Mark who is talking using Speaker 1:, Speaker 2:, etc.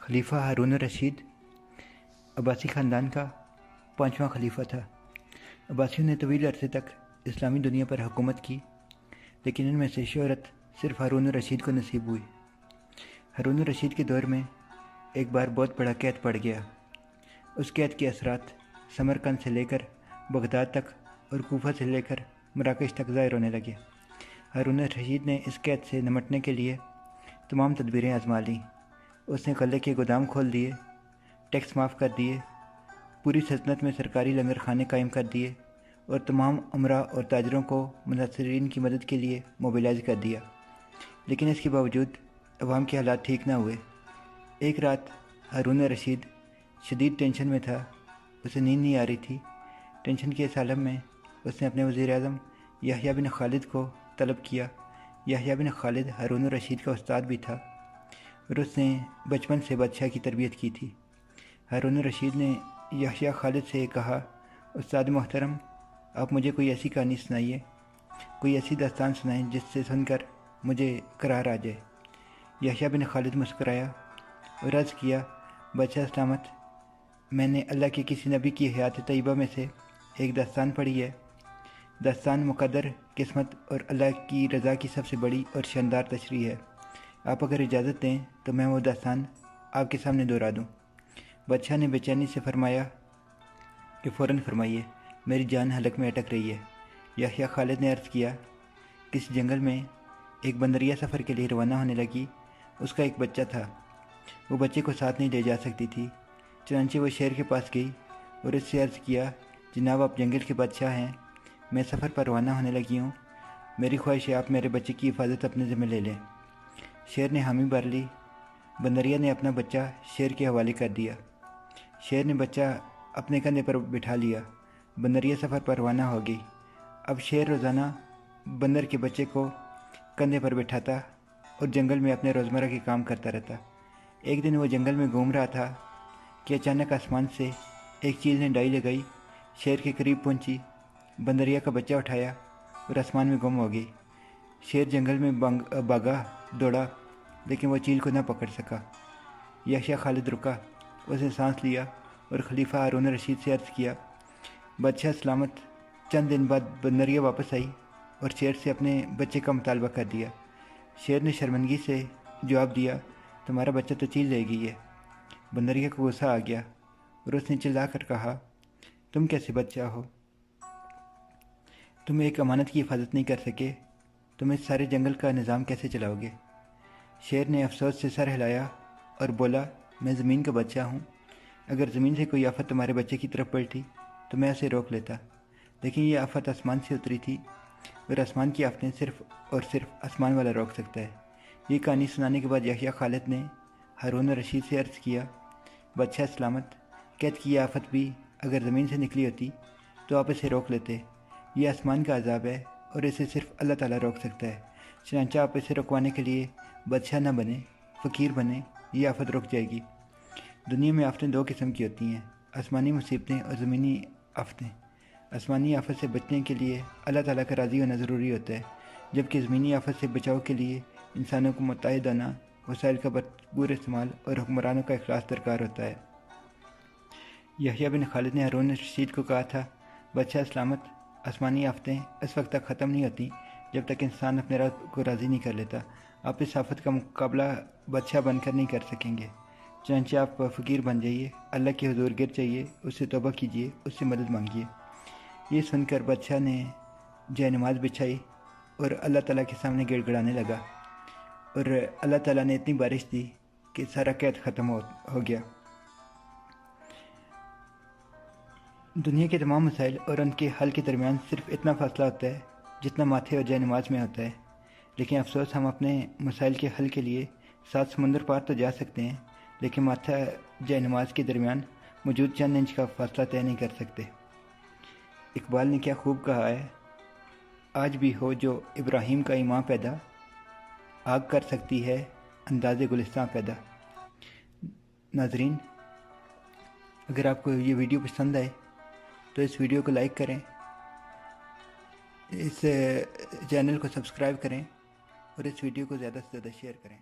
Speaker 1: खलीफा हारून रशीद अब्बासी ख़ानदान का 5वां खलीफा था। अब्बासियों ने तवील अरसे तक इस्लामी दुनिया पर हुकूमत की, लेकिन इनमें से शोहरत सिर्फ हारून रशीद को नसीब हुई। हारून रशीद के दौर में एक बार बहुत बड़ा कैद पड़ गया। उस कैद के असरात समरकंद से लेकर बगदाद तक और कूफा से लेकर मराकश तक ज़ाहिर होने लगे। हारून रशीद ने इस कैद से निमटने के लिए तमाम तदबीरें आजमा लीं। उसने कल्ले के गोदाम खोल दिए, टैक्स माफ़ कर दिए, पूरी सल्तनत में सरकारी लंगर खाने कायम कर दिए और तमाम उमरा और ताजरों को मुनसरीन की मदद के लिए मोबिलाइज कर दिया। लेकिन इसके बावजूद अवाम के हालात ठीक ना हुए। एक रात हारून रशीद शदीद टेंशन में था। उसे नींद नहीं आ रही थी। टेंशन के इस आलम में उसने अपने वज़ीर-ए-आज़म याह्या बिन खालिद को तलब किया। याह्या बिन खालिद हारून रशीद का उस्ताद भी था और उसने बचपन से बादशाह की तरबियत की थी। हारून रशीद ने याह्या खालिद से कहा, उस्ताद मोहतरम, आप मुझे कोई ऐसी कहानी सुनाइए, कोई ऐसी दास्तान सुनाएं जिससे सुनकर मुझे करार आ जाए। याह्या बिन खालिद मुस्कुराया और अर्ज़ किया, बादशाह सलामत, मैंने अल्लाह के किसी नबी की हयात तय्यबा में से एक दास्तान पढ़ी है। दास्तान मुक़द्दर, किस्मत और अल्लाह की रज़ा की सबसे बड़ी और शानदार तशरीह है। आप अगर इजाज़त दें तो मैं वो दास्तान आपके सामने दोहरा दूँ। बादशाह ने बेचैनी से फरमाया कि फ़ौरन फरमाइए, मेरी जान हलक में अटक रही है। याह्या खालिद ने अर्ज़ किया, किसी जंगल में एक बंदरिया सफ़र के लिए रवाना होने लगी। उसका एक बच्चा था। वो बच्चे को साथ नहीं ले जा सकती थी। चुनांचे वो शेर के पास गई और इससे अर्ज़ किया, जनाब आप जंगल के बादशाह हैं, मैं सफ़र पर रवाना होने लगी हूँ। मेरी ख्वाहिश है आप मेरे बच्चे की हिफाजत अपने ज़िम्मे ले लें। शेर ने हामी भर ली। बंदरिया ने अपना बच्चा शेर के हवाले कर दिया। शेर ने बच्चा अपने कंधे पर बिठा लिया। बंदरिया सफ़र पर रवाना हो गई। अब शेर रोज़ाना बंदर के बच्चे को कंधे पर बिठाता और जंगल में अपने रोज़मर्रा के काम करता रहता। एक दिन वो जंगल में घूम रहा था कि अचानक आसमान से एक चीज़ ने डाई लगाई, शेर के करीब पहुंची, बंदरिया का बच्चा उठाया और आसमान में गुम हो गई। शेर जंगल में भागा दौड़ा, लेकिन वो चील को न पकड़ सका। याह्या खालिद रुका, उसने सांस लिया और खलीफा हारून रशीद से अर्ज़ किया, बादशाह सलामत। चंद दिन बाद बंदरिया वापस आई और शेर से अपने बच्चे का मुतालबा कर दिया। शेर ने शर्मिंदगी से जवाब दिया, तुम्हारा बच्चा तो चील ले गई है। बंदरिया को गुस्सा आ गया और उसने चिल्ला कर कहा, तुम कैसे बच्चा हो? तुम एक अमानत की हिफाजत नहीं कर सके, तुम इस सारे जंगल का निज़ाम कैसे चलाओगे? शेर ने अफसोस से सर हिलाया और बोला, मैं ज़मीन का बच्चा हूँ। अगर ज़मीन से कोई आफत तुम्हारे बच्चे की तरफ पलटी तो मैं उसे रोक लेता, लेकिन ये आफत आसमान से उतरी थी और आसमान की आफतें सिर्फ़ और सिर्फ आसमान वाला रोक सकता है। ये कहानी सुनाने के बाद याह्या खालिद ने हारून रशीद से अर्ज़ किया, बादशाह सलामत, कैद की आफत भी अगर ज़मीन से निकली होती तो आप इसे रोक लेते। ये आसमान का अज़ाब है और इसे सिर्फ अल्लाह ताला रोक सकता है। चनांचा आप इसे रुकवाने के लिए बादशाह न बने, फ़कीर बने, ये आफत रुक जाएगी। दुनिया में आफतें दो किस्म की होती हैं, आसमानी मुसीबतें और ज़मीनी आफतें। आसमानी आफत से बचने के लिए अल्लाह ताला का राज़ी होना ज़रूरी होता है, जबकि ज़मीनी आफत से बचाव के लिए इंसानों को मुत्तहिद होना, वसाइल का भरपूर इस्तेमाल और हुक्मरानों का इखलास दरकार होता है। याह्या बिन खालिद ने हारून रशीद को कहा था, बादशाह सलामत, आसमानी आफतें इस वक्त तक ख़त्म नहीं होती जब तक इंसान अपने रब को राज़ी नहीं कर लेता। आप इस आफत का मुकाबला बादशाह बनकर नहीं कर सकेंगे। चनांचे आप फ़कीर बन जाइए, अल्लाह के हुज़ूर गिर जाइए, उससे तौबा कीजिए, उससे मदद मांगिए। ये सुनकर बादशाह ने जयनमाज़ बिछाई और अल्लाह ताला के सामने गिड़गिड़ाने लगा और अल्लाह ताला ने इतनी बारिश दी कि सारा कैद ख़त्म हो गया। दुनिया के तमाम मसाइल और उनके हल के दरमियान सिर्फ इतना फ़ासला होता है जितना माथे और जयनमाज़ में होता है। लेकिन अफसोस, हम अपने मसाइल के हल के लिए 7 समुंदर पार तो जा सकते हैं, लेकिन माथा जयनमाज़ के दरमियान मौजूद चंद इंच का फ़ासला तय नहीं कर सकते। इकबाल ने क्या खूब कहा है, आज भी हो जो इब्राहीम का ईमान पैदा, आग कर सकती है अंदाज़े गुलिस्तां पैदा। नाजरीन, अगर आपको ये वीडियो पसंद आए तो इस वीडियो को लाइक करें, इस चैनल को सब्सक्राइब करें और इस वीडियो को ज़्यादा से ज़्यादा शेयर करें।